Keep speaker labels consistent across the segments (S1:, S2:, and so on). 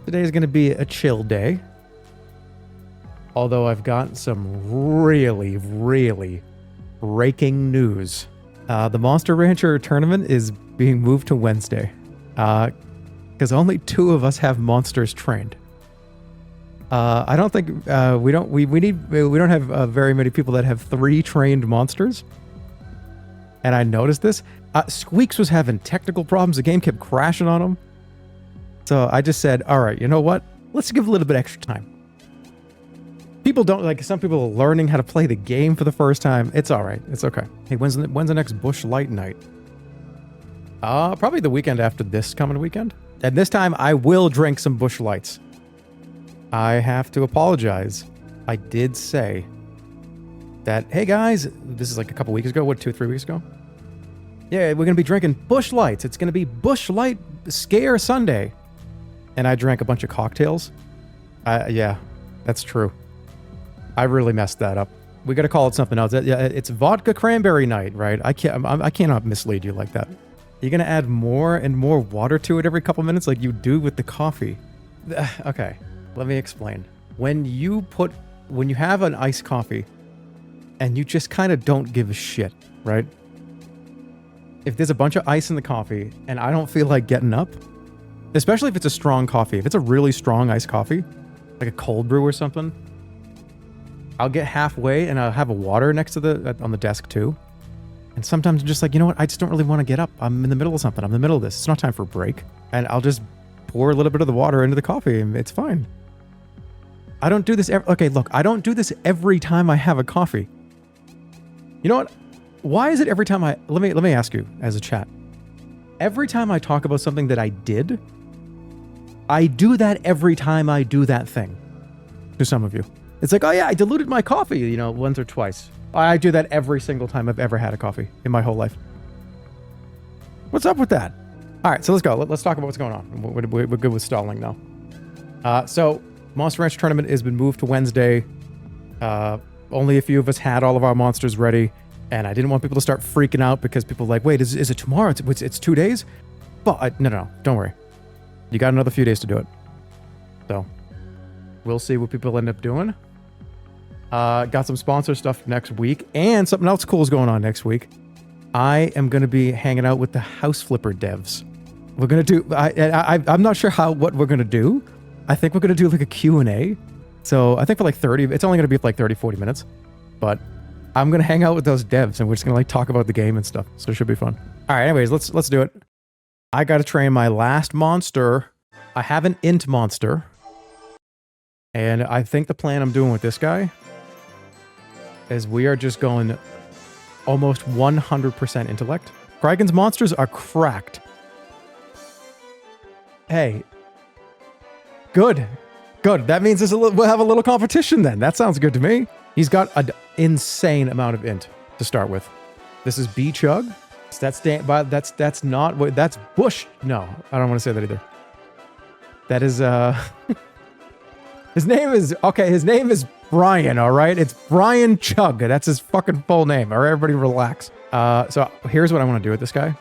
S1: Today is going to be a chill day. Although I've got some really, really breaking news. The Monster Rancher tournament is being moved to Wednesday. Because only 2 of us have monsters trained. I don't think we don't have very many people that have 3 trained monsters. And I noticed this. Squeaks was having technical problems. The game kept crashing on him. So I just said, all right, you know what? Let's give a little bit extra time. People don't, like, some people are learning how to play the game for the first time. It's all right. It's okay. Hey, when's the next Bush Light night? Probably the weekend after this coming weekend. And this time I will drink some Bush Lights. I have to apologize. I did say that, hey guys, this is like a couple weeks ago, 2 or 3 weeks ago? Yeah, we're going to be drinking Bush Lights. It's going to be Bush Light Scare Sunday. And I drank a bunch of cocktails. Yeah, that's true. I really messed that up. We got to call it something else. Yeah, it's vodka cranberry night, right? I cannot mislead you like that. You're going to add more and more water to it every couple minutes like you do with the coffee. Okay, let me explain. When you have an iced coffee and you just kind of don't give a shit, right? If there's a bunch of ice in the coffee and I don't feel like getting up, especially if it's a strong coffee, if it's a really strong iced coffee, like a cold brew or something, I'll get halfway and I'll have a water next to on the desk too. And sometimes I'm just like, you know what? I just don't really want to get up. I'm in the middle of something. I'm in the middle of this. It's not time for a break. And I'll just pour a little bit of the water into the coffee and it's fine. I don't do this. Okay, look, I don't do this every time I have a coffee. You know what? Why is it every time let me ask you as a chat. Every time I talk about something that I did, I do that every time I do that thing. To some of you. It's like, oh yeah, I diluted my coffee, once or twice. I do that every single time I've ever had a coffee in my whole life. What's up with that? All right, so let's go. Let's talk about what's going on. We're good with stalling now. So Monster Ranch tournament has been moved to Wednesday. Only a few of us had all of our monsters ready. And I didn't want people to start freaking out because people are like, wait, is it tomorrow? It's 2 days? But no, don't worry. You got another few days to do it. So we'll see what people end up doing. Got some sponsor stuff next week, and something else cool is going on next week. I am going to be hanging out with the House Flipper devs. We're going to do, I'm not sure what we're going to do. I think we're going to do like a Q&A. So I think for like 30, it's only going to be for like 30, 40 minutes. But I'm going to hang out with those devs and we're just going to like talk about the game and stuff. So it should be fun. All right, anyways, let's do it. I got to train my last monster. I have an int monster. And I think the plan I'm doing with this guy is we are just going almost 100% intellect. Kragen's monsters are cracked. Hey. Good. That means we'll have a little competition then. That sounds good to me. He's got an insane amount of int to start with. This is B-Chug. That's not what, that's Bush. No, I don't want to say that either. That is, his name is Brian, all right? It's Brian Chug. That's his fucking full name. All right, everybody relax. So here's what I want to do with this guy.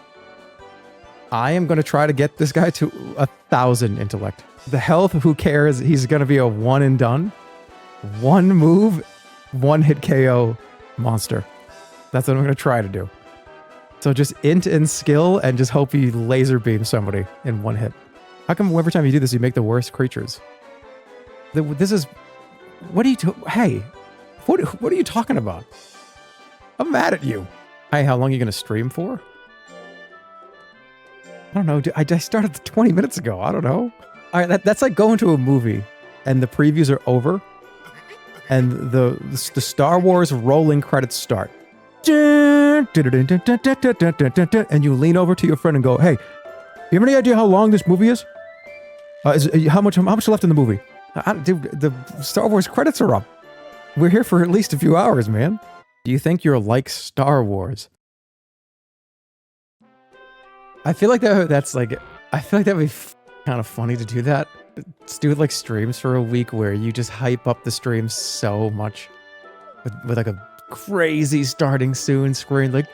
S1: I am going to try to get this guy to 1,000 intellect. The health, who cares? He's going to be a one and done. One move, one hit KO monster. That's what I'm going to try to do. So just int and skill and just hope he laser beams somebody in one hit. How come every time you do this, you make the worst creatures? This is... What are you... Hey, what are you talking about? I'm mad at you. Hey, how long are you going to stream for? I don't know. I started 20 minutes ago. I don't know. All right, that's like going to a movie and the previews are over and the Star Wars rolling credits start. And you lean over to your friend and go, hey, you have any idea how long this movie is? How much left in the movie? Dude, the Star Wars credits are up. We're here for at least a few hours, man. Do you think you're like Star Wars? I feel like that'd be kind of funny to do that. Let's do it like streams for a week where you just hype up the stream so much with like a crazy starting soon screen, like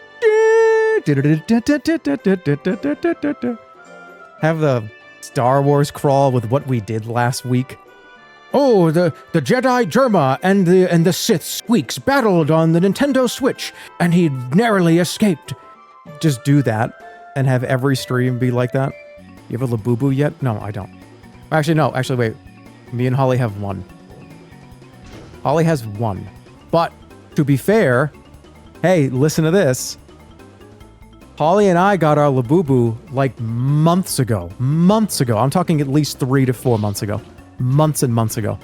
S1: have the Star Wars crawl with what we did last week. Oh, the Jedi Jerma and the Sith Squeaks battled on the Nintendo Switch, and he narrowly escaped. Just do that, and have every stream be like that. You have a Labubu yet? No, I don't. Actually, no. Actually, wait. Me and Holly have one. Holly has one. But, to be fair, hey, listen to this. Holly and I got our Labubu like months ago. Months ago. I'm talking at least 3 to 4 months ago. Months and months ago.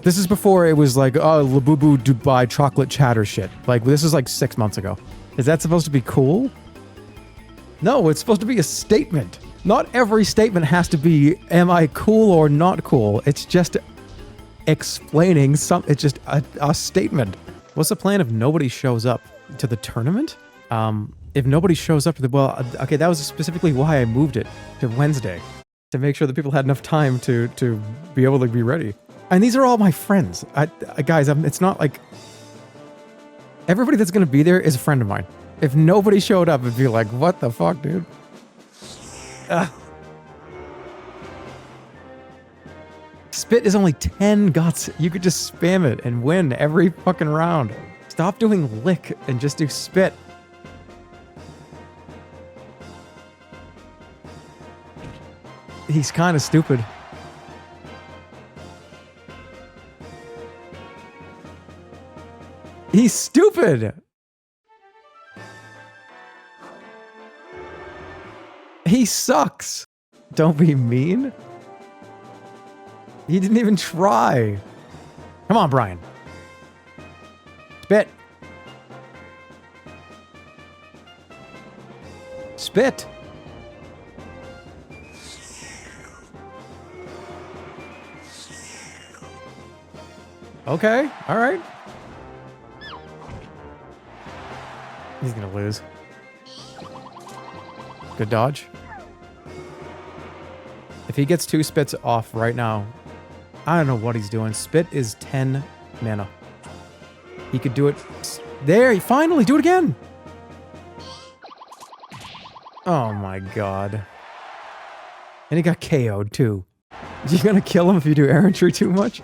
S1: This is before it was like, oh, Labubu Dubai chocolate chatter shit. Like, this is like 6 months ago. Is that supposed to be cool? No, it's supposed to be a statement. Not every statement has to be, am I cool or not cool? It's just explaining something. It's just a statement. What's the plan if nobody shows up to the tournament? If nobody shows up to the, well, okay, that was specifically why I moved it to Wednesday. To make sure that people had enough time to be able to be ready. And these are all my friends. Guys, it's not like... Everybody that's going to be there is a friend of mine. If nobody showed up, it'd be like, what the fuck, dude? Spit is only 10 guts. You could just spam it and win every fucking round. Stop doing lick and just do spit. He's kind of stupid. He's stupid! He sucks! Don't be mean. He didn't even try. Come on, Brian. Spit. Spit. Okay, all right. He's gonna lose. Good dodge. If he gets 2 spits off right now, I don't know what he's doing. Spit is 10 mana. He could do it. There, he finally do it again. Oh my god. And he got KO'd too. You gonna kill him if you do errantry too much?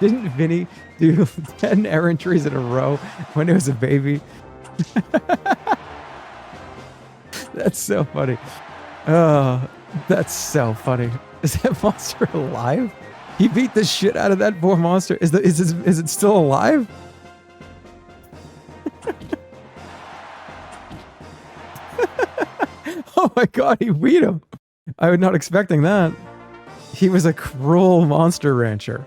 S1: Didn't Vinny do 10 errantries in a row when it was a baby? That's so funny. Oh, that's so funny. Is that monster alive? He beat the shit out of that poor monster. Is it still alive? Oh my god, he beat him. I was not expecting that. He was a cruel monster rancher.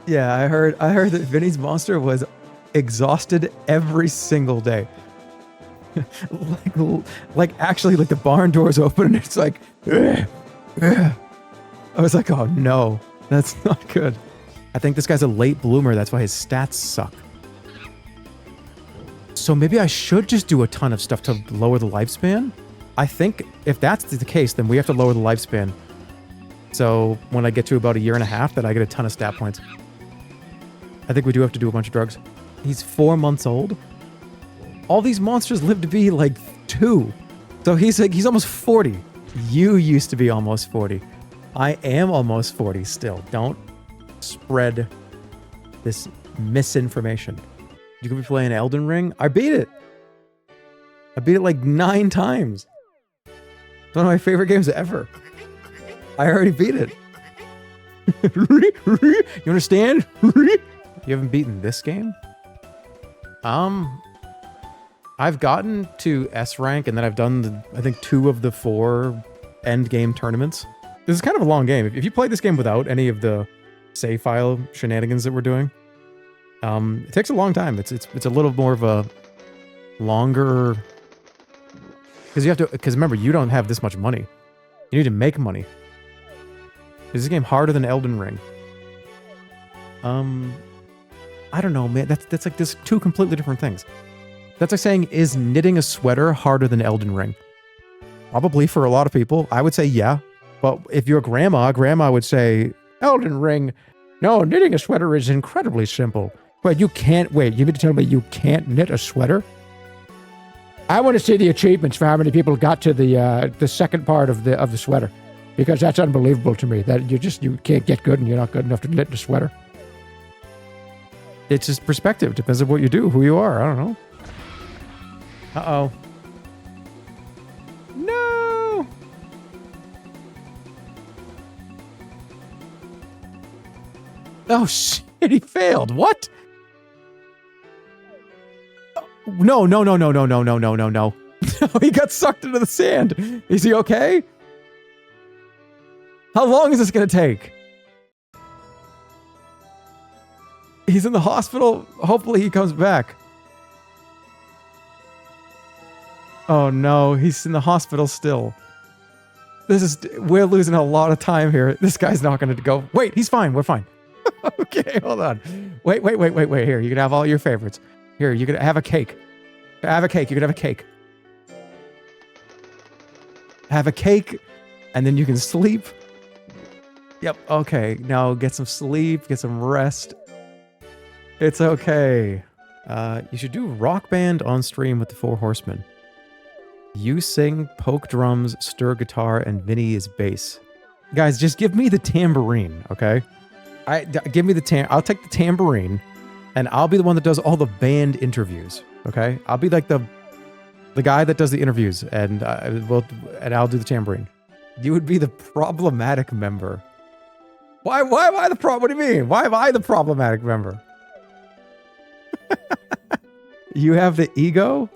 S1: Yeah, I heard that Vinny's monster was exhausted every single day. like actually, like the barn doors open and it's like, ugh, ugh. I was like, oh no, that's not good. I think this guy's a late bloomer. That's why his stats suck. So maybe I should just do a ton of stuff to lower the lifespan. I think if that's the case, then we have to lower the lifespan. So when I get to about 1.5 years, that I get a ton of stat points. I think we do have to do a bunch of drugs. He's 4 months old. All these monsters live to be like 2. So he's almost 40. You used to be almost 40. I am almost 40 still. Don't spread this misinformation. You could be playing Elden Ring. I beat it. I beat it like 9 times. It's one of my favorite games ever. I already beat it. You understand? You haven't beaten this game? I've gotten to S rank and then I've done I think 2 of the 4 end game tournaments. This is kind of a long game. If you play this game without any of the save file shenanigans that we're doing, it takes a long time. It's a little more of a longer, because remember, you don't have this much money. You need to make money. Is this game harder than Elden Ring? I don't know, man. That's like this 2 completely different things. That's like saying, is knitting a sweater harder than Elden Ring? Probably for a lot of people. I would say yeah. But if you're grandma would say, Elden Ring, no, knitting a sweater is incredibly simple. Wait, you mean to tell me you can't knit a sweater? I want to see the achievements for how many people got to the second part of the sweater.
S2: Because that's unbelievable to me, that you can't get good and you're not good enough to knit in a sweater.
S1: It's just perspective. Depends on what you do, who you are. I don't know. Uh-oh. No! Oh, shit, he failed. What? No. No, he got sucked into the sand. Is he okay? How long is this going to take? He's in the hospital. Hopefully he comes back. Oh no, he's in the hospital still. We're losing a lot of time here. This guy's not going to go. Wait, he's fine. We're fine. Okay, hold on. Wait. Here, you can have all your favorites. Here, you can have a cake. Have a cake. You can have a cake. Have a cake, and then you can sleep. Yep, okay. Now get some sleep, get some rest. It's okay. You should do rock band on stream with the Four Horsemen. You sing, poke drums, stir guitar, and Vinny is bass. Guys, just give me the tambourine, okay? Give me the I'll take the tambourine, and I'll be the one that does all the band interviews, okay? I'll be like the guy that does the interviews, and I'll do the tambourine. You would be the problematic member. Why am I the what do you mean? Why am I the problematic member? You have the ego?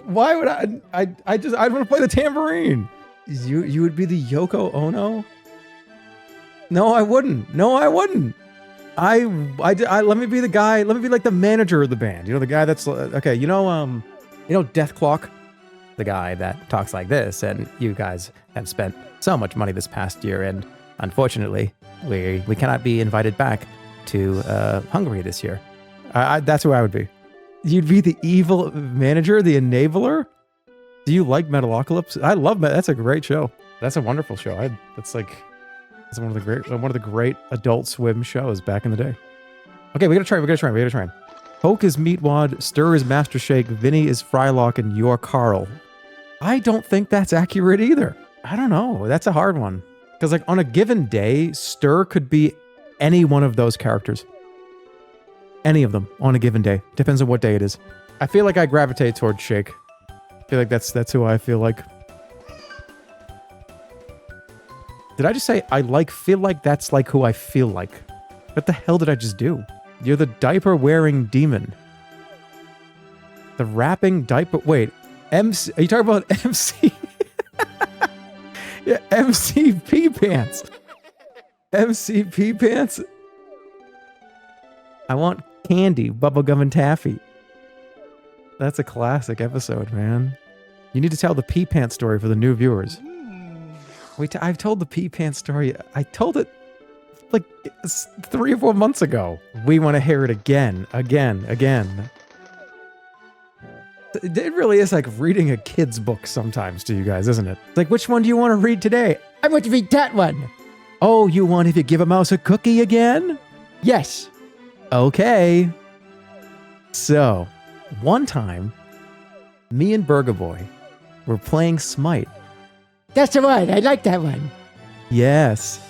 S1: Why would I want to play the tambourine. You would be the Yoko Ono? No, I wouldn't. Let me be the guy, let me be like the manager of the band. You know, the guy that's okay, you know Death Clock? The guy that talks like this, and you guys have spent so much money this past year, and unfortunately, we cannot be invited back to Hungary this year. That's who I would be. You'd be the evil manager, the enabler? Do you like Metalocalypse? I love that's a great show. That's a wonderful show. That's one of the great Adult Swim shows back in the day. Okay, we gotta try. Poke is Meatwad, Stir is Master Shake, Vinny is Frylock, and you're Carl. I don't think that's accurate either. I don't know. That's a hard one. Because like on a given day, Stir could be any one of those characters. Any of them on a given day. Depends on what day it is. I feel like I gravitate towards Shake. I feel like that's who I feel like. Did I just say feel like that's like who I feel like? What the hell did I just do? You're the diaper-wearing demon. The rapping diaper... Wait. MC... Are you talking about MC? Yeah, MCP pants. MCP pants? I want candy, bubblegum, and taffy. That's a classic episode, man. You need to tell the pee pants story for the new viewers. Wait, I've told the pee pants story. I told it like 3 or 4 months ago. We want to hear it again. It really is like reading a kid's book sometimes to you guys, isn't it? Like, which one do you want to read today?
S2: I want to read that one.
S1: Oh, you want If You Give a Mouse a Cookie again?
S2: Yes.
S1: Okay. So, one time, me and Burger Boy were playing Smite.
S2: That's the one. I like that one.
S1: Yes.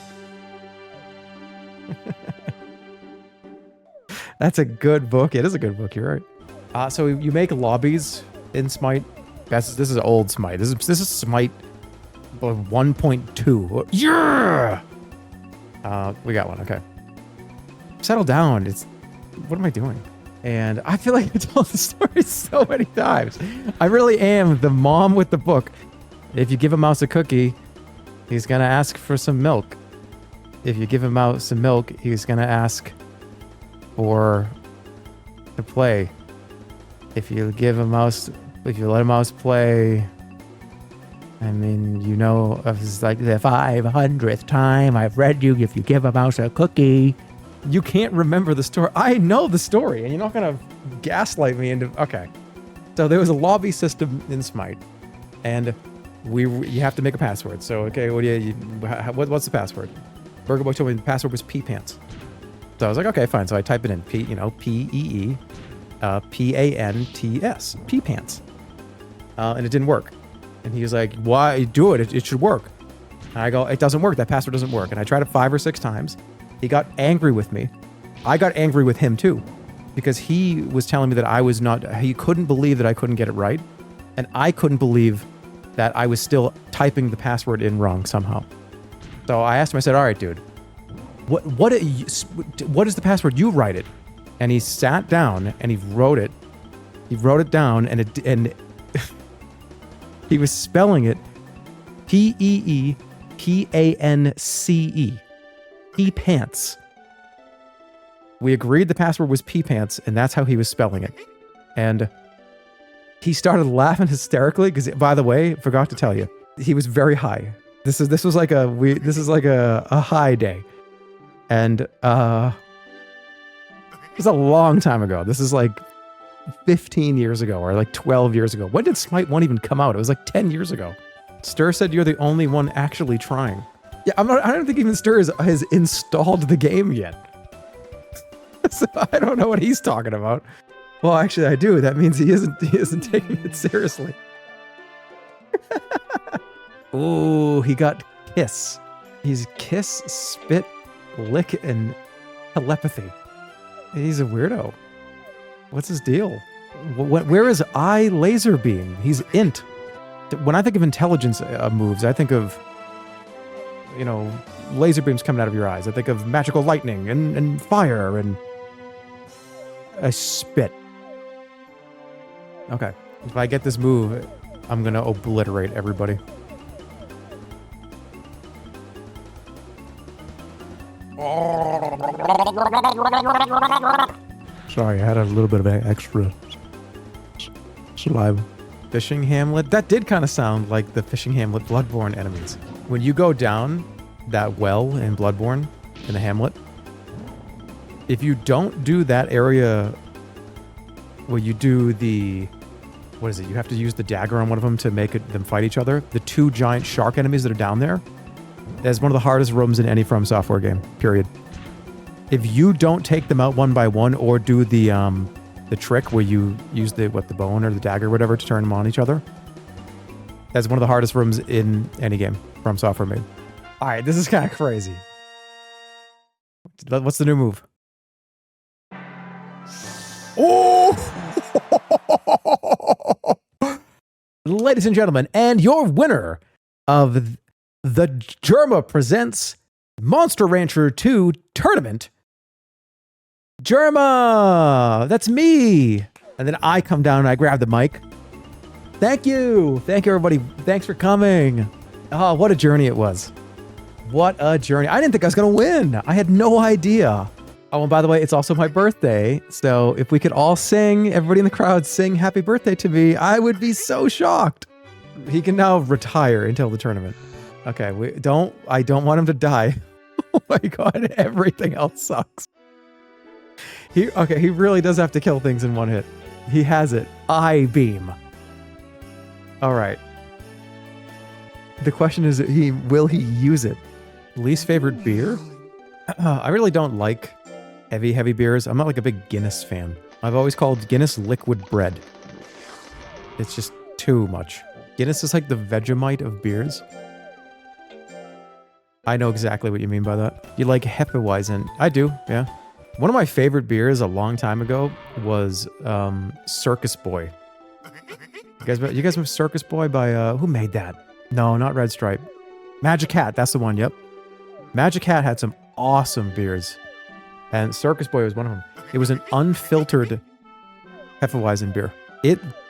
S1: That's a good book. It is a good book. You're right. So you make lobbies in Smite. This is old Smite. This is Smite 1.2. Yeah. We got one. Okay. Settle down. What am I doing? And I feel like I told the story so many times. I really am the mom with the book. If you give a mouse a cookie, he's gonna ask for some milk. If you give a mouse some milk, he's gonna ask to play. If you let a mouse play, I mean, you know, it's like the 500th time I've read you. If you give a mouse a cookie, you can't remember the story. I know the story, and you're not gonna gaslight me into. Okay, so there was a lobby system in Smite, and you have to make a password. So okay, what's the password? Burger Boy told me the password was pee pants. So I was like, okay, fine. So I type it in P-E-E P-A-N-T-S, pee pants, and it didn't work. And he was like, why do it? It should work. And I go, it doesn't work. That password doesn't work. And I tried it 5 or 6 times. He got angry with me. I got angry with him too, because he was telling me that I was not, he couldn't believe that I couldn't get it right. And I couldn't believe that I was still typing the password in wrong somehow. So I asked him, I said, all right, dude, what is the password? You write it. And he sat down and he wrote it. He wrote it down and he was spelling it P-E-E-P-A-N-C-E. P-pants. We agreed the password was P-pants, and that's how he was spelling it. And he started laughing hysterically because, by the way, forgot to tell you, he was very high. This was like a high day. And it was a long time ago. This is like 15 years ago or like 12 years ago. When did Smite 1 even come out? It was like 10 years ago. Stir said you're the only one actually trying. Yeah, I don't think even Stir has installed the game yet. So I don't know what he's talking about. Well, actually I do. That means he isn't taking it seriously. Ooh, he got kiss. He's kiss, spit, lick, and telepathy. He's a weirdo. What's his deal? Where is I laser beam? He's int. When I think of intelligence moves, I think of, laser beams coming out of your eyes. I think of magical lightning and fire and a spit. Okay. If I get this move, I'm going to obliterate everybody.
S2: Sorry, I had a little bit of extra saliva.
S1: Fishing Hamlet? That did kind of sound like the Fishing Hamlet Bloodborne enemies. When you go down that well in Bloodborne, in the Hamlet, if you don't do that area where you do the... What is it? You have to use the dagger on one of them to make them fight each other. The 2 giant shark enemies that are down there, that's one of the hardest rooms in any From Software game, period. If you don't take them out one by one or do the trick where you use the bone or the dagger or whatever to turn them on each other, that's one of the hardest rooms in any game From Software made. All right, this is kind of crazy. What's the new move? Oh! Ladies and gentlemen, and your winner of the Jerma Presents Monster Rancher 2 Tournament, Jerma! That's me! And then I come down and I grab the mic. Thank you! Thank you, everybody. Thanks for coming. Oh, what a journey it was. What a journey. I didn't think I was going to win. I had no idea. Oh, and by the way, it's also my birthday. So if we could all sing, everybody in the crowd sing happy birthday to me, I would be so shocked. He can now retire until the tournament. Okay, I don't want him to die. Oh my God, everything else sucks. He really does have to kill things in one hit. He has it. Eye beam. All right. The question is, will he use it? Least favorite beer? I really don't like heavy beers. I'm not like a big Guinness fan. I've always called Guinness liquid bread. It's just too much. Guinness is like the Vegemite of beers. I know exactly what you mean by that. You like Hefeweizen. I do, yeah. One of my favorite beers a long time ago was Circus Boy. You guys remember Circus Boy by, who made that? No, not Red Stripe. Magic Hat, that's the one, yep. Magic Hat had some awesome beers. And Circus Boy was one of them. It was an unfiltered Hefeweizen beer.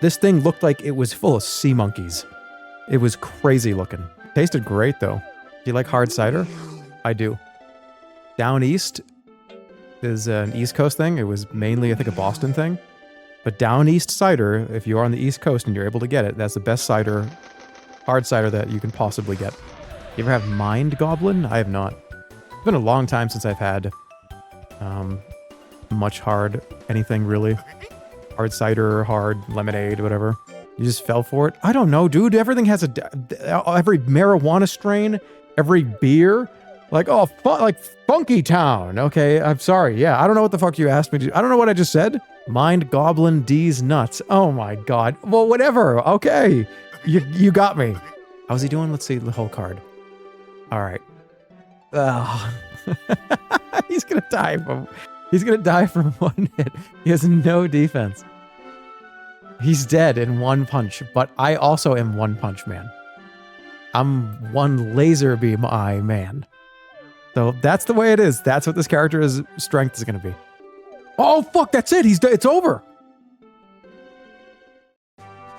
S1: This thing looked like it was full of sea monkeys. It was crazy looking. Tasted great though. Do you like hard cider? I do. Down East is an East Coast thing. It was mainly, I think, a Boston thing. But Down East cider, if you're on the East Coast and you're able to get it, that's the best cider, hard cider that you can possibly get. You ever have Mind Goblin? I have not. It's been a long time since I've had much hard anything really. Hard cider, hard lemonade, whatever. You just fell for it? I don't know, dude. Everything has every marijuana strain, every beer. Like, oh, like Funky Town. Okay, I'm sorry. Yeah, I don't know what the fuck you asked me to. I don't know what I just said. Mind Goblin D's nuts. Oh my God. Well, whatever. Okay. You got me. How's he doing? Let's see the whole card. All right. Oh. He's gonna die from one hit. He has no defense. He's dead in one punch, but I also am one punch man. I'm one laser beam eye man. So that's the way it is. That's what this character's strength is gonna be. Oh fuck, that's it. It's over.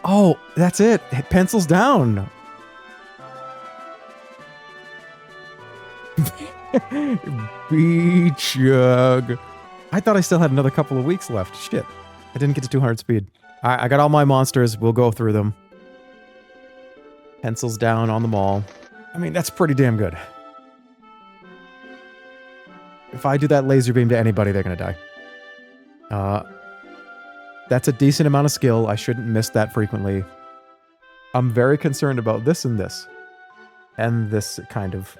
S1: Oh, that's it. Pencils down. Beachug. I thought I still had another couple of weeks left. Shit. I didn't get to 200 speed. Alright, I got all my monsters. We'll go through them. Pencils down on them all. I mean, that's pretty damn good. If I do that laser beam to anybody, they're gonna die. That's a decent amount of skill. I shouldn't miss that frequently. I'm very concerned about this and this. And this kind of...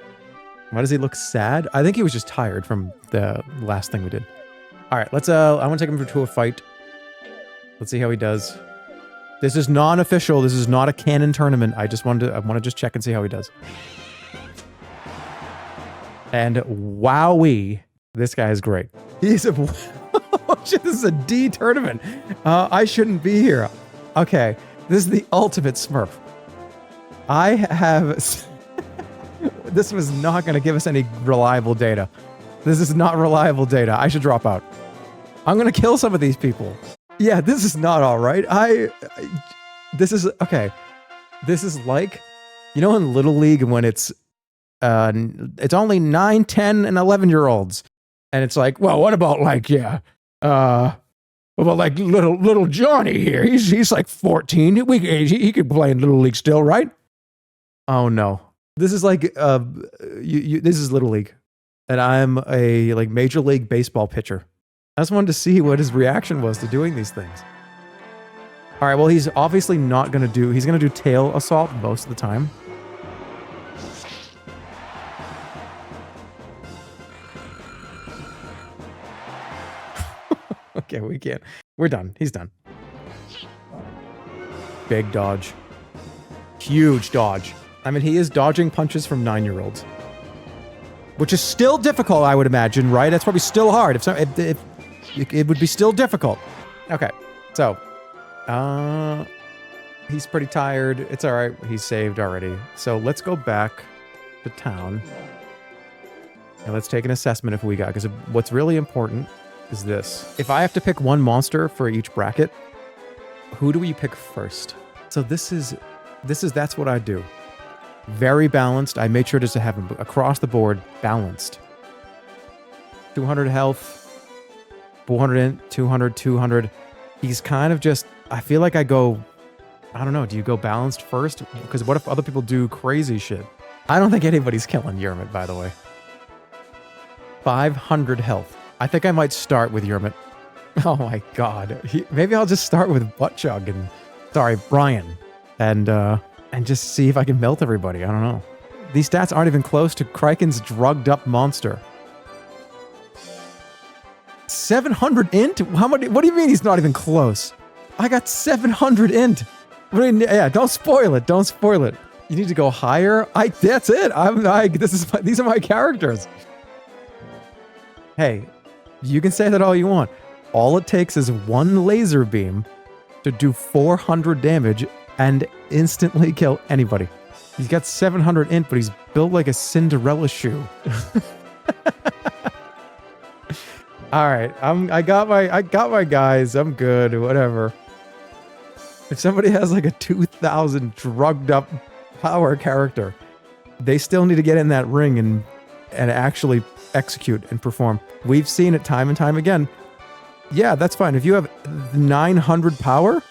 S1: Why does he look sad? I think he was just tired from the last thing we did. Alright, let's I want to take him to a fight. Let's see how he does. This is non-official. This is not a canon tournament. I want to just check and see how he does. And wowee, this guy is great. He's a... Oh shit, this is a D tournament. I shouldn't be here. Okay, this is the ultimate Smurf. I have... This was not going to give us any reliable data. This is not reliable data. I should drop out. I'm going to kill some of these people. Yeah, this is not all right. This is... Okay. This is like... You know in Little League when it's only 9, 10, and 11-year-olds. And it's like, well, what about like, what about like little Johnny here? He's like 14. He could play in Little League still, right? Oh, no. This is like, this is Little League. And I'm a like Major League Baseball pitcher. I just wanted to see what his reaction was to doing these things. All right, well, he's obviously not going to do... He's going to do tail assault most of the time. Okay, we can't. We're done. He's done. Big dodge. Huge dodge. I mean, he is dodging punches from 9-year-olds. Which is still difficult, I would imagine, right? That's probably still hard. If it would be still difficult. Okay, so... he's pretty tired. It's alright. He's saved already. So let's go back to town. And let's take an assessment if we got... Because what's really important is this. If I have to pick one monster for each bracket, who do we pick first? So that's what I do. Very balanced. I made sure just to have him across the board balanced. 200 health, 400 int, 200, 200. He's kind of just... I feel like I go... I don't know. Do you go balanced first? Because what if other people do crazy shit? I don't think anybody's killing Yermit, by the way. 500 health. I think I might start with Yermit. Oh my god. Maybe I'll just start with Buttchug and... Sorry, Brian. And just see if I can melt everybody. I don't know. These stats aren't even close to Kraken's drugged up monster. 700 int? What do you mean he's not even close? I got 700 int. I mean, yeah, don't spoil it. Don't spoil it. You need to go higher. That's it. These are my characters. Hey, you can say that all you want. All it takes is one laser beam to do 400 damage and instantly kill anybody. He's got 700 int, but he's built like a Cinderella shoe. All right, I got my guys. I'm good. Whatever. If somebody has like a 2,000 drugged up power character, they still need to get in that ring and actually execute and perform. We've seen it time and time again. Yeah, that's fine. If you have 900 power,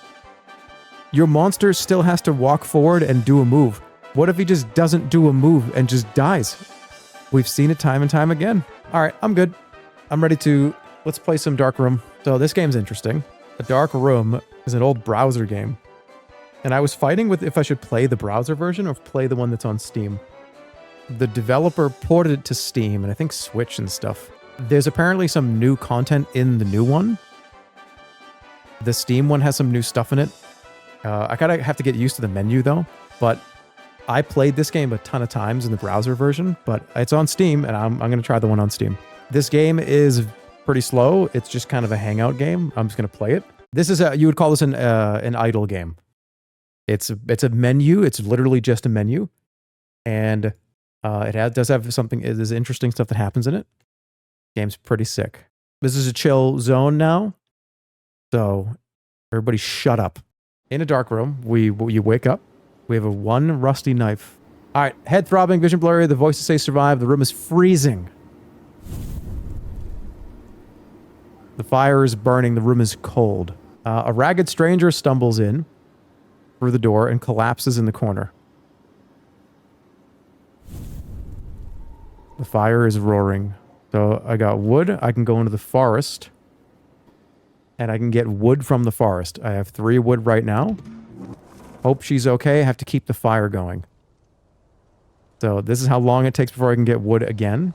S1: your monster still has to walk forward and do a move. What if he just doesn't do a move and just dies? We've seen it time and time again. All right, I'm good. I'm ready to... Let's play some Dark Room. So this game's interesting. A Dark Room is an old browser game. And I was fighting with if I should play the browser version or play the one that's on Steam. The developer ported it to Steam and I think Switch and stuff. There's apparently some new content in the new one. The Steam one has some new stuff in it. I kind of have to get used to the menu though, but I played this game a ton of times in the browser version, but it's on Steam, and I'm going to try the one on Steam. This game is pretty slow. It's just kind of a hangout game. I'm just going to play it. This is you would call this an idle game. It's a menu. It's literally just a menu, and does have something. There's interesting stuff that happens in it. Game's pretty sick. This is a chill zone now, so everybody shut up. In a dark room, you wake up. We have a one rusty knife. All right, head throbbing, vision blurry. The voices say survive. The room is freezing. The fire is burning. The room is cold. A ragged stranger stumbles in through the door and collapses in the corner. The fire is roaring. So I got wood. I can go into the forest. And I can get wood from the forest. I have 3 wood right now. Hope she's okay. I have to keep the fire going. So this is how long it takes before I can get wood again.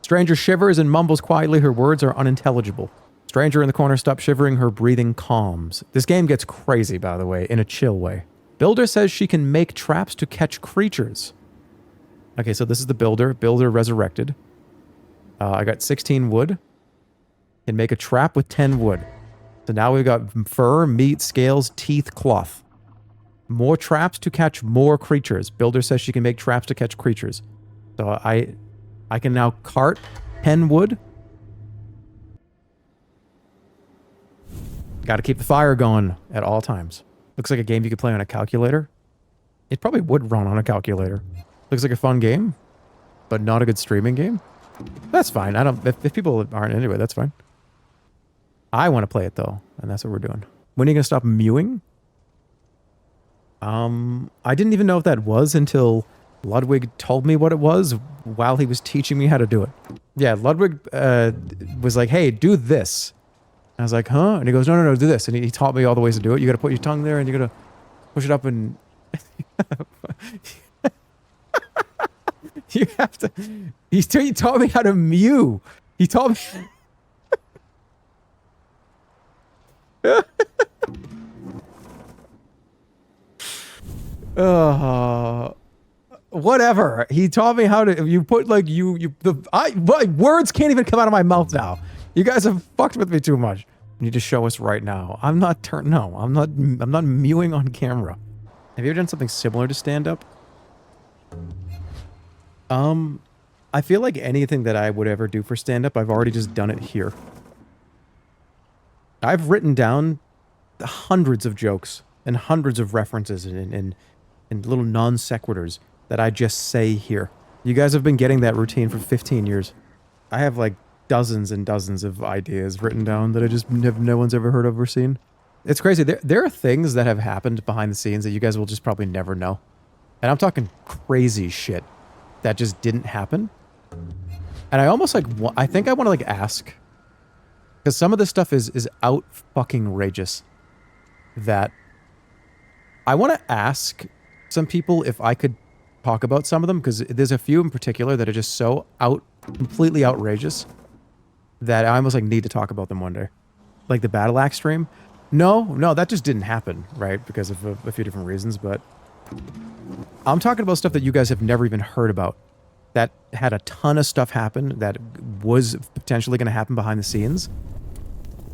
S1: Stranger shivers and mumbles quietly. Her words are unintelligible. Stranger in the corner stops shivering. Her breathing calms. This game gets crazy, by the way, in a chill way. Builder says she can make traps to catch creatures. Okay, so this is the builder. Builder resurrected. I got 16 wood. Can make a trap with 10 wood. So now we've got fur, meat, scales, teeth, cloth. More traps to catch more creatures. Builder says she can make traps to catch creatures. So I can now cart 10 wood. Got to keep the fire going at all times. Looks like a game you could play on a calculator. It probably would run on a calculator. Looks like a fun game, but not a good streaming game. That's fine. If people aren't into it, that's fine. I want to play it though, and that's what we're doing. When are you gonna stop mewing? I didn't even know what that was until Ludwig told me what it was while he was teaching me how to do it. Yeah, Ludwig was like, "Hey, do this." I was like, "Huh?" And he goes, "No, do this." And he taught me all the ways to do it. You got to put your tongue there, and you got to push it up, and you have to. He taught me how to mew. He taught me. Whatever. He taught me how to. You put like words can't even come out of my mouth now. You guys have fucked with me too much. You need to show us right now. I'm not mewing on camera. Have you ever done something similar to stand up? I feel like anything that I would ever do for stand up, I've already just done it here. I've written down hundreds of jokes and hundreds of references and little non sequiturs that I just say here. You guys have been getting that routine for 15 years. I have like dozens and dozens of ideas written down that I just have no one's ever heard of or seen. It's crazy. There are things that have happened behind the scenes that you guys will just probably never know. And I'm talking crazy shit that just didn't happen. And I almost like, I think I want to like ask, because some of this stuff is out fucking outrageous, that I want to ask some people if I could talk about some of them, because there's a few in particular that are just so completely outrageous that I almost like need to talk about them one day. Like the battle axe stream. No, that just didn't happen, right? Because of a few different reasons, but I'm talking about stuff that you guys have never even heard about. That had a ton of stuff happen that was potentially going to happen behind the scenes.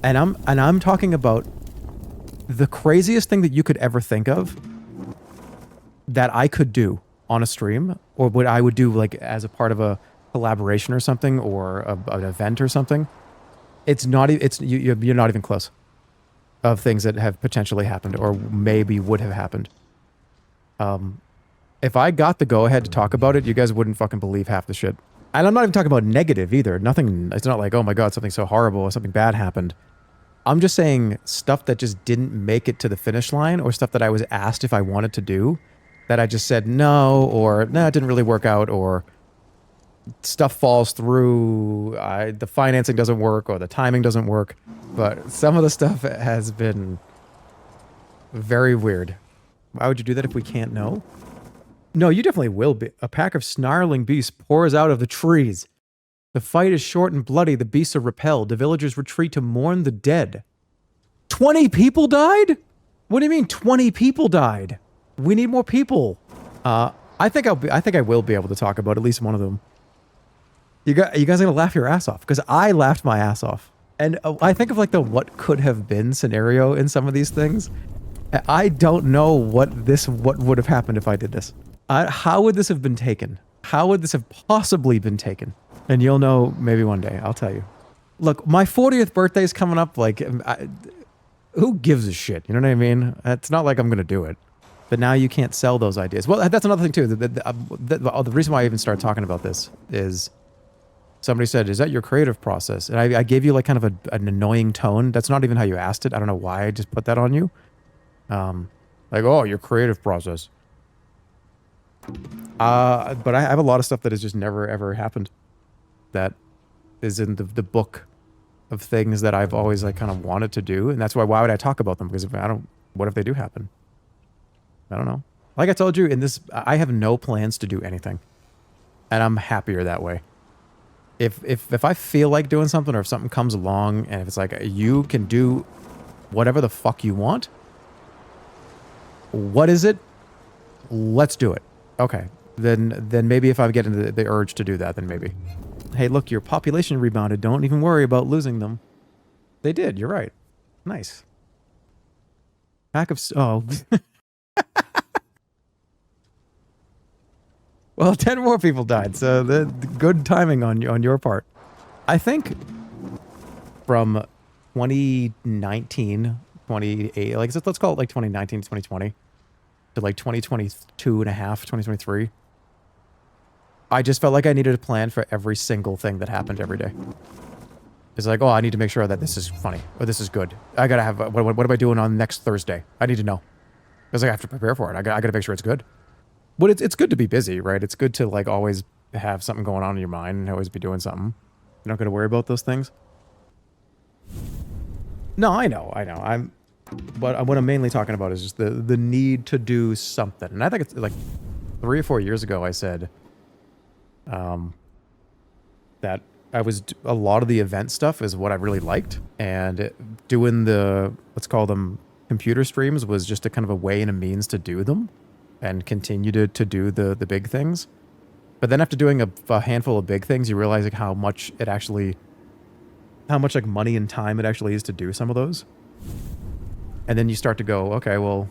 S1: And I'm talking about the craziest thing that you could ever think of that I could do on a stream, or what I would do like as a part of a collaboration or something, or an event or something. It's not. You're not even close of things that have potentially happened or maybe would have happened. If I got the go-ahead to talk about it, you guys wouldn't fucking believe half the shit. And I'm not even talking about negative either. Nothing. It's not like, oh my god, something so horrible or something bad happened. I'm just saying stuff that just didn't make it to the finish line, or stuff that I was asked if I wanted to do that I just said no, or no, it didn't really work out, or stuff falls through, the financing doesn't work, or the timing doesn't work. But some of the stuff has been very weird. Why would you do that if we can't know? No, you definitely will be. A pack of snarling beasts pours out of the trees. The fight is short and bloody. The beasts are repelled. The villagers retreat to mourn the dead. 20 people died? What do you mean 20 people died? We need more people. I think I will be able to talk about at least one of them. You guys are gonna laugh your ass off because I laughed my ass off. And I think of like the what could have been scenario in some of these things. I don't know what would have happened if I did this. How would this have been taken? How would this have possibly been taken? And you'll know maybe one day. I'll tell you. Look, my 40th birthday is coming up. Like, who gives a shit? You know what I mean? It's not like I'm gonna do it. But now you can't sell those ideas. Well, that's another thing too. The reason why I even started talking about this is somebody said, "Is that your creative process?" And I gave you like kind of an annoying tone. That's not even how you asked it. I don't know why I just put that on you. Like, oh, your creative process. But I have a lot of stuff that has just never ever happened. That is in the book of things that I've always like kind of wanted to do, and that's why would I talk about them? Because if I don't, what if they do happen? I don't know. Like I told you in this, I have no plans to do anything, and I'm happier that way. If I feel like doing something, or if something comes along, and if it's like you can do whatever the fuck you want, what is it? Let's do it. Okay, then maybe if I get into the urge to do that, then maybe. Hey, look, your population rebounded. Don't even worry about losing them. They did. You're right. Nice. Pack of oh. Well, 10 more people died, so the good timing on your part. I think from 2019, 28, like let's call it like 2019, 2020, to like 2022 and a half, 2023. I just felt like I needed a plan for every single thing that happened every day. It's like, oh, I need to make sure that this is funny, or this is good. I gotta have, what am I doing on next Thursday? I need to know. Because I have to prepare for it. I gotta make sure it's good. But it's good to be busy, right? It's good to like always have something going on in your mind and always be doing something. You're not going to worry about those things. No, I know. But what I'm mainly talking about is just the need to do something. And I think it's like 3 or 4 years ago I said that I was a lot of the event stuff is what I really liked, and doing the, let's call them computer streams, was just a kind of a way and a means to do them. And continue to do the big things. But then after doing a handful of big things, you realize like how much like money and time it actually is to do some of those. And then you start to go, okay, well,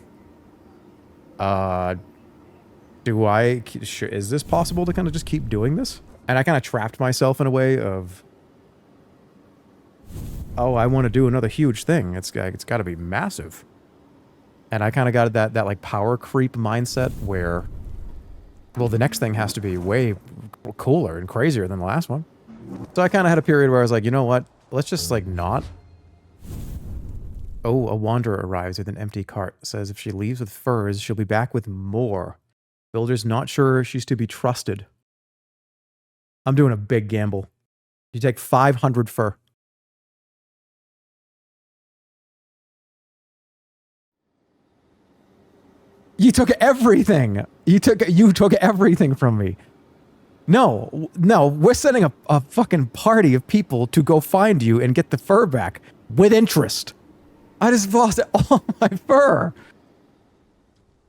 S1: is this possible to kind of just keep doing this? And I kind of trapped myself in a way of, oh, I want to do another huge thing. It's got to be massive. And I kind of got that like power creep mindset where, well, the next thing has to be way cooler and crazier than the last one. So I kind of had a period where I was like, you know what? Let's just like not. Oh, a wanderer arrives with an empty cart. Says if she leaves with furs, she'll be back with more. Builder's not sure she's to be trusted. I'm doing a big gamble. You take 500 fur. You took everything. You took everything from me. No, we're sending a fucking party of people to go find you and get the fur back with interest. I just lost all my fur.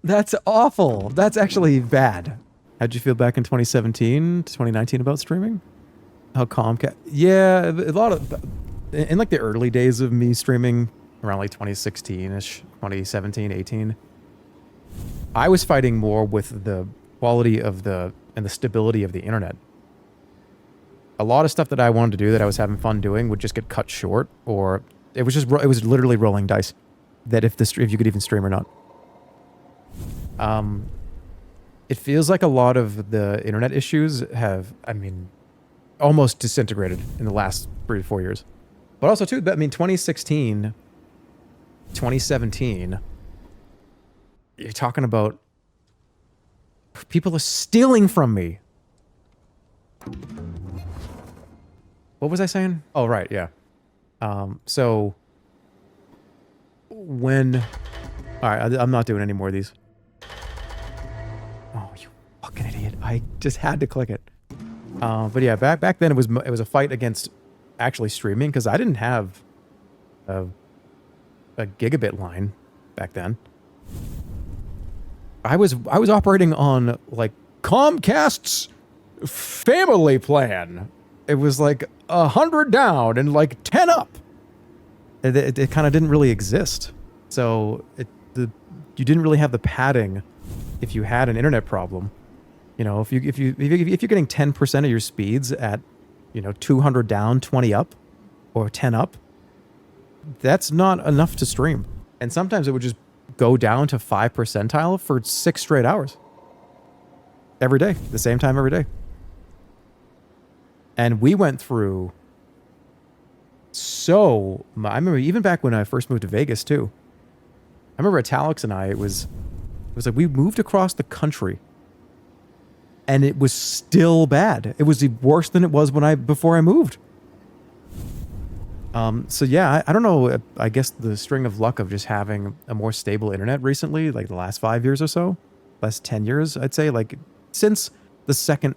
S1: That's awful. That's actually bad. How'd you feel back in 2017, 2019 about streaming? How Comcast? Yeah, a lot of, in like the early days of me streaming, around like 2016-ish, 2017, 18. I was fighting more with the quality of and the stability of the internet. A lot of stuff that I wanted to do that I was having fun doing would just get cut short, or it was literally rolling dice that if you could even stream or not. It feels like a lot of the internet issues have, I mean, almost disintegrated in the last 3 to 4 years. But also too, I mean, 2016, 2017, you're talking about people are stealing from me. What was I saying? Oh, right, yeah. So when, all right, I'm not doing any more of these. Oh, you fucking idiot! I just had to click it. But yeah, back then it was a fight against actually streaming, because I didn't have a gigabit line back then. I was operating on like Comcast's family plan. It was like 100 down and like 10 up. It kind of didn't really exist. So you didn't really have the padding if you had an internet problem. You know, if you're getting 10% of your speeds at, 200 down, 20 up, or 10 up, that's not enough to stream. And sometimes it would just go down to 5 percentile for 6 straight hours. Every day, the same time every day. And we went through I remember even back when I first moved to Vegas too. I remember at Alex and I, it was like we moved across the country and it was still bad. It was worse than it was before I moved. So yeah, I don't know. I guess the string of luck of just having a more stable internet recently, like the last 5 years or so, last 10 years, I'd say, like since the second.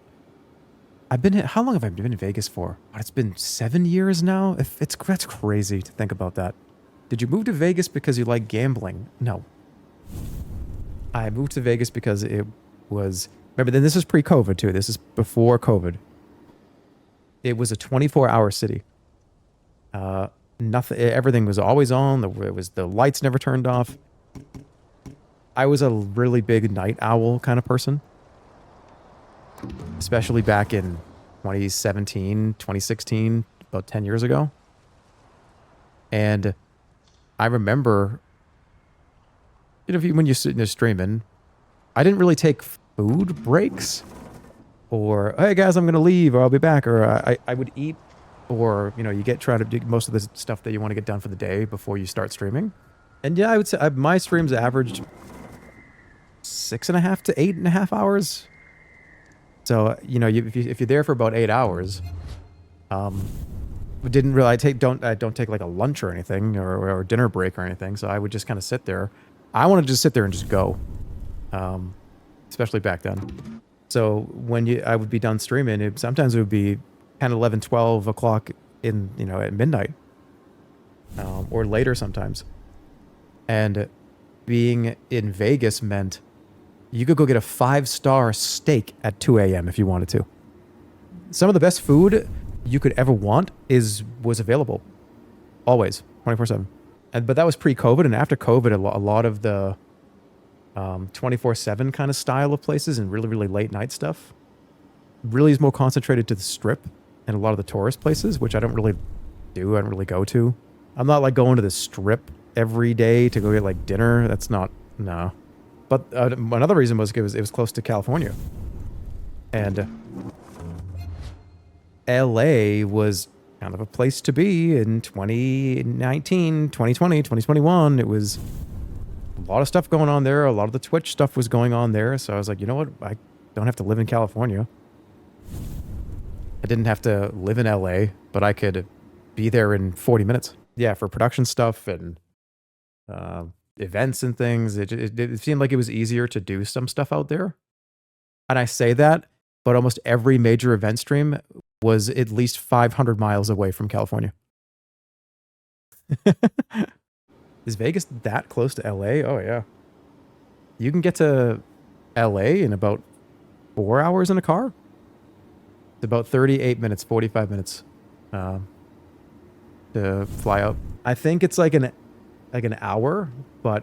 S1: How long have I been in Vegas for? It's been 7 years now. That's crazy to think about that. Did you move to Vegas because you like gambling? No. I moved to Vegas because it was, remember, then this is pre-COVID too. This is before COVID. It was a 24-hour city. Everything was always on. The lights never turned off. I was a really big night owl kind of person. Especially back in 2017, 2016, about 10 years ago. And I remember, when you're sitting there streaming, I didn't really take food breaks. Or, hey guys, I'm going to leave, or I'll be back. Or I would eat, or, try to do most of the stuff that you want to get done for the day before you start streaming. And yeah, I would say my streams averaged 6.5 to 8.5 hours. So, if you're there for about 8 hours, didn't really, I don't take like a lunch or anything or a dinner break or anything. So I would just kind of sit there. I wanted to just sit there and just go, especially back then. So when I would be done streaming, sometimes it would be 10, 11, 12 o'clock at midnight, or later sometimes. And being in Vegas meant you could go get a 5-star steak at 2 a.m. if you wanted to. Some of the best food you could ever want was available. Always, 24/7. But that was pre-COVID, and after COVID, a lot of the 24/7 kind of style of places and really, really late night stuff really is more concentrated to the Strip and a lot of the tourist places, which I don't really do. I don't really go to. I'm not like going to the Strip every day to go get like dinner. That's not, no. But another reason was it was close to California. And LA was kind of a place to be in 2019, 2020, 2021. It was a lot of stuff going on there. A lot of the Twitch stuff was going on there. So I was like, you know what? I don't have to live in California. I didn't have to live in LA, but I could be there in 40 minutes. Yeah, for production stuff and events and things. It seemed like it was easier to do some stuff out there. And I say that, but almost every major event stream was at least 500 miles away from California. Is Vegas that close to LA? Oh, yeah. You can get to LA in about 4 hours in a car. It's about 38 minutes, 45 minutes to fly out. I think it's like an hour, but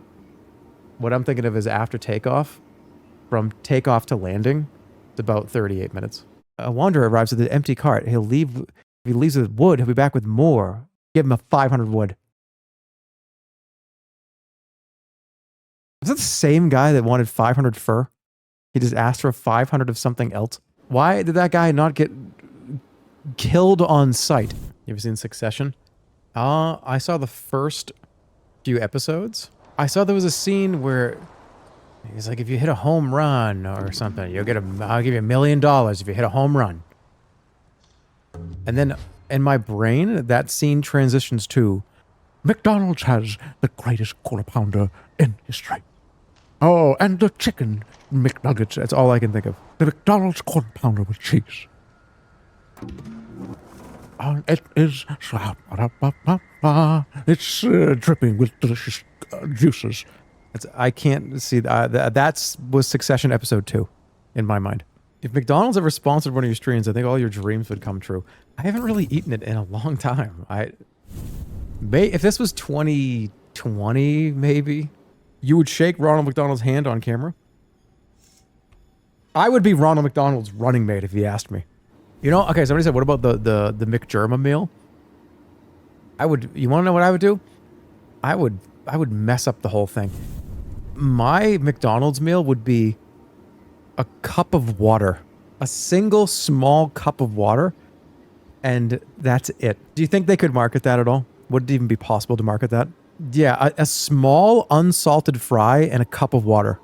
S1: what I'm thinking of is after takeoff, from takeoff to landing, it's about 38 minutes. A wanderer arrives with an empty cart. If he leaves with wood, he'll be back with more. Give him a 500 wood. Is that the same guy that wanted 500 fur? He just asked for 500 of something else. Why did that guy not get killed on sight? You ever seen Succession? I saw the first few episodes. I saw there was a scene where he's like, if you hit a home run or something, I'll give you $1 million if you hit a home run. And then in my brain, that scene transitions to
S2: McDonald's has the greatest quarter pounder in history. Oh, and the chicken McNuggets.
S1: That's all I can think of.
S2: The McDonald's quarter pounder with cheese. It is, it's dripping with delicious juices.
S1: I can't see that was Succession episode 2 in my mind. If McDonald's ever sponsored one of your streams, I think all your dreams would come true. I haven't really eaten it in a long time. If this was 2020, maybe you would shake Ronald McDonald's hand on camera. I would be Ronald McDonald's running mate if he asked me. You know, okay, somebody said, what about the McJerma meal? You want to know what I would do? I would mess up the whole thing. My McDonald's meal would be a cup of water. A single small cup of water. And that's it. Do you think they could market that at all? Would it even be possible to market that? Yeah, a small unsalted fry and a cup of water.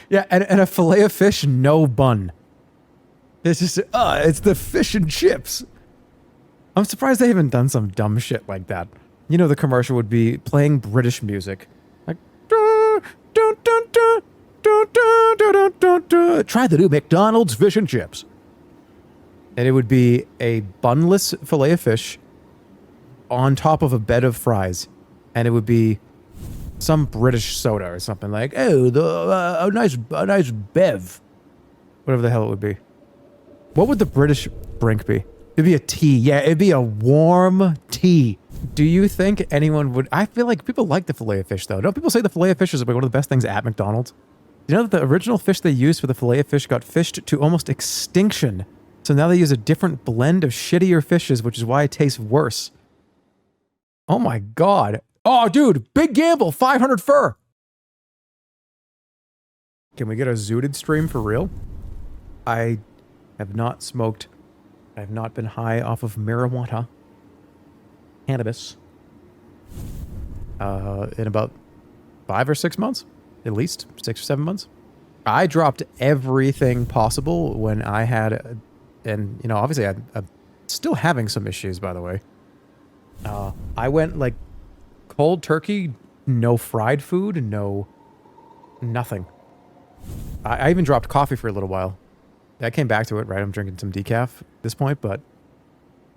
S1: Yeah, and a fillet of fish, no bun. It's just, it's the fish and chips. I'm surprised they haven't done some dumb shit like that. You know, the commercial would be playing British music. Like, dun, dun, dun, dun, dun, dun, dun, dun, dun. Try the new McDonald's fish and chips. And it would be a bunless fillet of fish on top of a bed of fries. And it would be some British soda or something like, oh, a nice bev. Whatever the hell it would be. What would the British drink be? It'd be a tea. Yeah, it'd be a warm tea. Do you think anyone would... I feel like people like the fillet of fish, though. Don't people say the fillet of fish is like one of the best things at McDonald's? You know that the original fish they used for the fillet of fish got fished to almost extinction. So now they use a different blend of shittier fishes, which is why it tastes worse. Oh my god. Oh, dude, big gamble, 500 fur. Can we get a zooted stream for real? I have not smoked. I have not been high off of marijuana. Cannabis. In about 5 or 6 months. At least 6 or 7 months. I dropped everything possible when I had... And, you know, obviously I'm still having some issues, by the way. I went, like, cold turkey, no fried food, no... nothing. I even dropped coffee for a little while. I came back to it, right? I'm drinking some decaf at this point, but...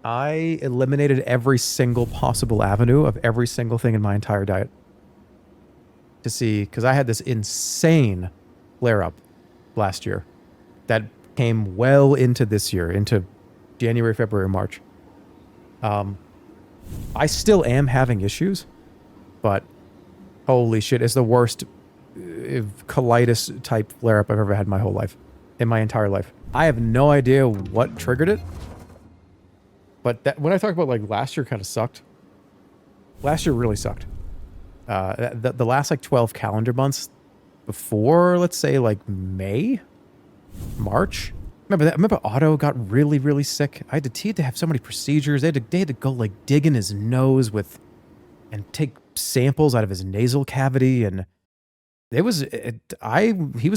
S1: I eliminated every single possible avenue of every single thing in my entire diet. To see... Because I had this insane flare-up last year. That came well into this year, into January, February, March. I still am having issues, but holy shit, it's the worst colitis type flare-up I've ever had in my whole life. In my entire life. I have no idea what triggered it, but that, when I talk about like last year kind of sucked. Last year really sucked. The last like 12 calendar months before, let's say like May? March? Remember Otto got really, really sick? He had to have so many procedures. They had to go like dig in his nose and take samples out of his nasal cavity, and he was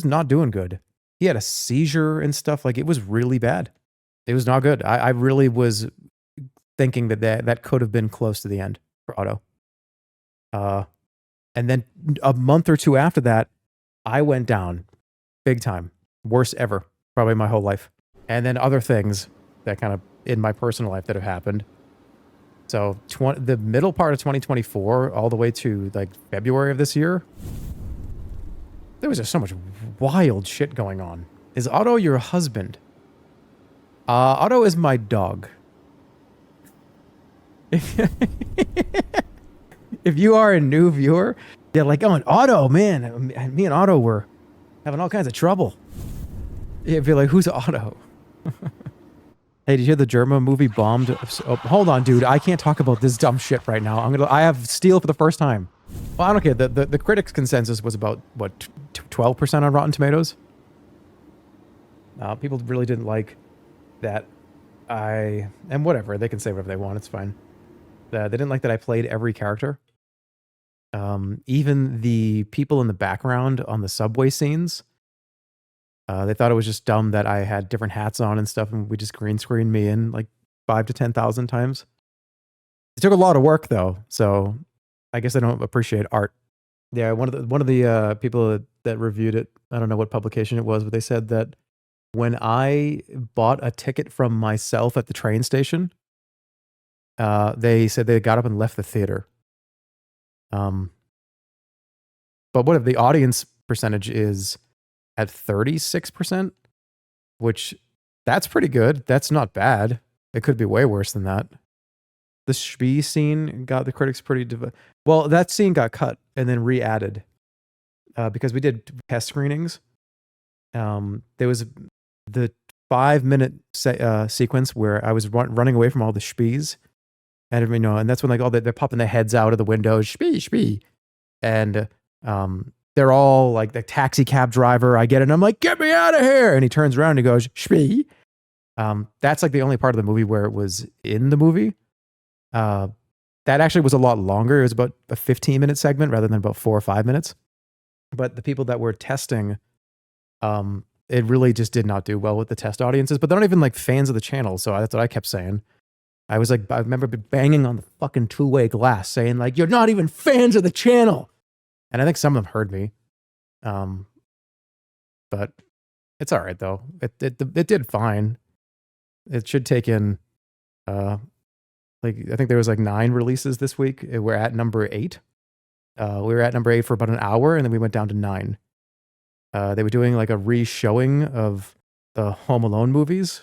S1: not doing good. He had a seizure and stuff. Like, it was really bad. It was not good. I really was thinking that could have been close to the end for Otto. And then a month or two after that, I went down big time. Worst ever. Probably my whole life. And then other things that kind of in my personal life that have happened. So the middle part of 2024 all the way to like February of this year, there was just so much wild shit going on. Is Otto your husband? Otto is my dog. If you are a new viewer, you're like, oh, and Otto, man, me and Otto were having all kinds of trouble. You'd be like, who's Otto? Hey, did you hear the Jerma movie bombed? Oh, hold on, dude. I can't talk about this dumb shit right now. I have Steel for the first time. Well, I don't care. The critics' consensus was about, what, 12% on Rotten Tomatoes? People really didn't like that and whatever. They can say whatever they want. It's fine. They didn't like that I played every character. Even the people in the background on the subway scenes, they thought it was just dumb that I had different hats on and stuff, and we just green screened me in like 5,000 to 10,000 times. It took a lot of work though, so I guess I don't appreciate art. Yeah, one of the people that reviewed it, I don't know what publication it was, but they said that when I bought a ticket from myself at the train station, they said they got up and left the theater But what if the audience percentage is at 36%, which that's pretty good. That's not bad. It could be way worse than that. The Spee scene got the critics pretty... well, that scene got cut and then re-added because we did test screenings. There was the 5-minute sequence where I was running away from all the Spees. And, you know, and that's when like they're popping their heads out of the windows, Spee. And they're all like the taxi cab driver. I get it. And I'm like, get me out of here. And he turns around and he goes, Spee. That's like the only part of the movie where it was in the movie. That actually was a lot longer. It was about a 15-minute segment rather than about 4 or 5 minutes. But the people that were testing, it really just did not do well with the test audiences. But they're not even like fans of the channel. So that's what I kept saying. I remember banging on the fucking two-way glass saying like, you're not even fans of the channel. And I think some of them heard me. But it's all right though. It did fine. It should take in, I think there was like 9 releases this week. We're at number 8. We were at number 8 for about an hour and then we went down to 9. They were doing like a re-showing of the Home Alone movies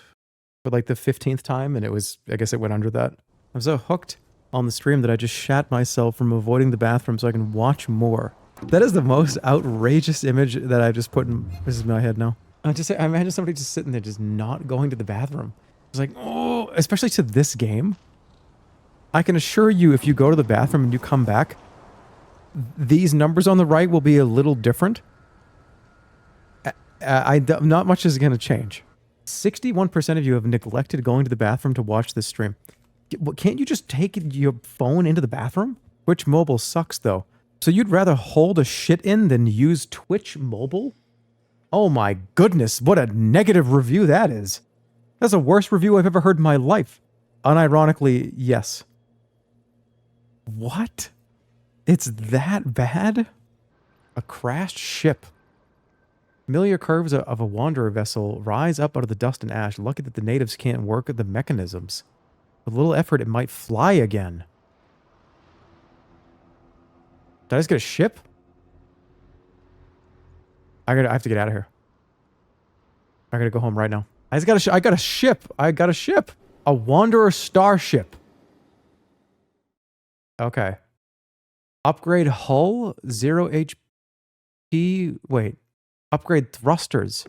S1: for like the 15th time, and I guess it went under that. I was so hooked on the stream that I just shat myself from avoiding the bathroom so I can watch more. That is the most outrageous image that I just put in. This is my head now. I imagine somebody just sitting there just not going to the bathroom. It's like, oh, especially to this game. I can assure you if you go to the bathroom and you come back, these numbers on the right will be a little different. Not much is going to change. 61% of you have neglected going to the bathroom to watch this stream. Can't you just take your phone into the bathroom? Twitch Mobile sucks though. So you'd rather hold a shit in than use Twitch Mobile? Oh my goodness, what a negative review that is. That's the worst review I've ever heard in my life. Unironically, yes. What? It's that bad? A crashed ship. Familiar curves of a wanderer vessel rise up out of the dust and ash. Lucky that the natives can't work the mechanisms. With little effort, it might fly again. Did I just get a ship? I have to get out of here. I gotta go home right now. I got a ship. I got a ship. A wanderer starship. Okay. Upgrade hull. 0 HP. Wait. Upgrade thrusters.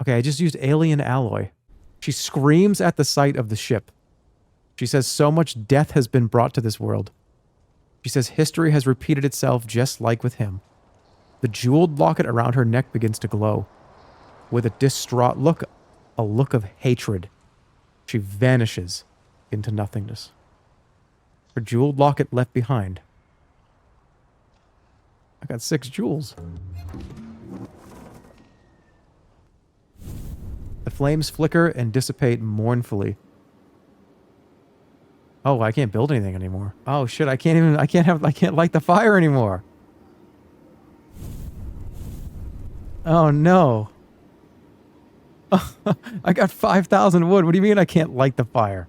S1: Okay, I just used alien alloy. She screams at the sight of the ship. She says so much death has been brought to this world. She says history has repeated itself just like with him. The jeweled locket around her neck begins to glow. With a distraught look, a look of hatred, she vanishes into nothingness. Her jeweled locket left behind. I got 6 jewels. The flames flicker and dissipate mournfully. Oh, I can't build anything anymore. Oh shit, I can't light the fire anymore. Oh no. I got 5,000 wood. What do you mean I can't light the fire?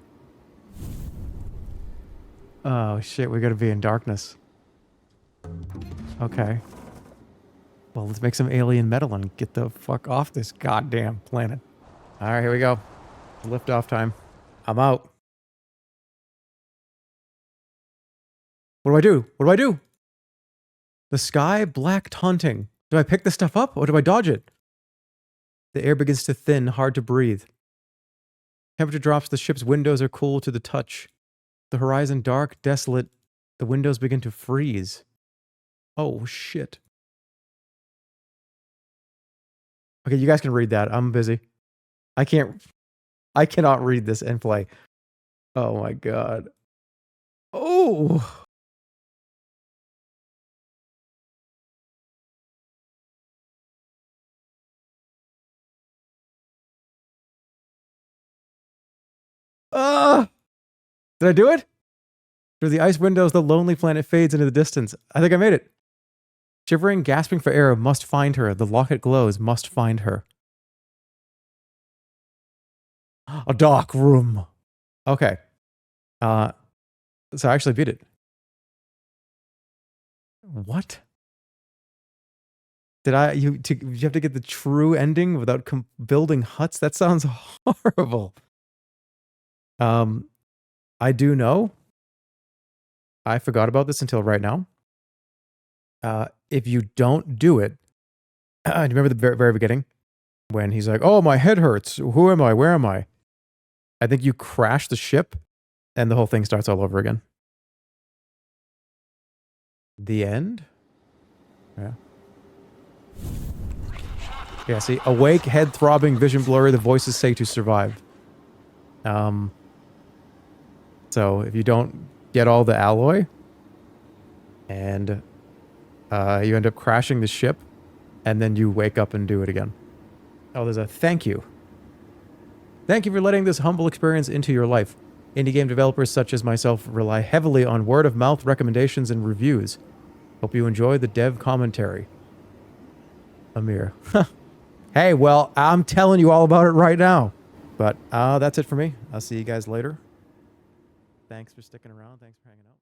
S1: Oh shit, we gotta be in darkness. Okay. Well, let's make some alien metal and get the fuck off this goddamn planet. Alright, here we go. Lift off time. I'm out. What do I do? What do I do? The sky black taunting. Do I pick this stuff up or do I dodge it? The air begins to thin, hard to breathe. Temperature drops, the ship's windows are cool to the touch. The horizon dark, desolate. The windows begin to freeze. Oh, shit. Okay, you guys can read that. I'm busy. I cannot read this and play. Oh my god. Oh! Did I do it? Through the ice windows, the lonely planet fades into the distance. I think I made it. Shivering, gasping for air, must find her. The locket glows, must find her. A dark room. Okay. So I actually beat it. What? You have to get the true ending without building huts? That sounds horrible. I do know. I forgot about this until right now. If you don't do it, do you remember the very beginning? When he's like, oh, my head hurts. Who am I? Where am I? I think you crash the ship and the whole thing starts all over again. The end? Yeah. Yeah, see, awake, head throbbing, vision blurry, the voices say to survive. So if you don't get all the alloy and you end up crashing the ship and then you wake up and do it again. Oh, there's a thank you. Thank you for letting this humble experience into your life. Indie game developers such as myself rely heavily on word-of-mouth recommendations and reviews. Hope you enjoy the dev commentary. Amir. Hey, well, I'm telling you all about it right now. But that's it for me. I'll see you guys later. Thanks for sticking around. Thanks for hanging out.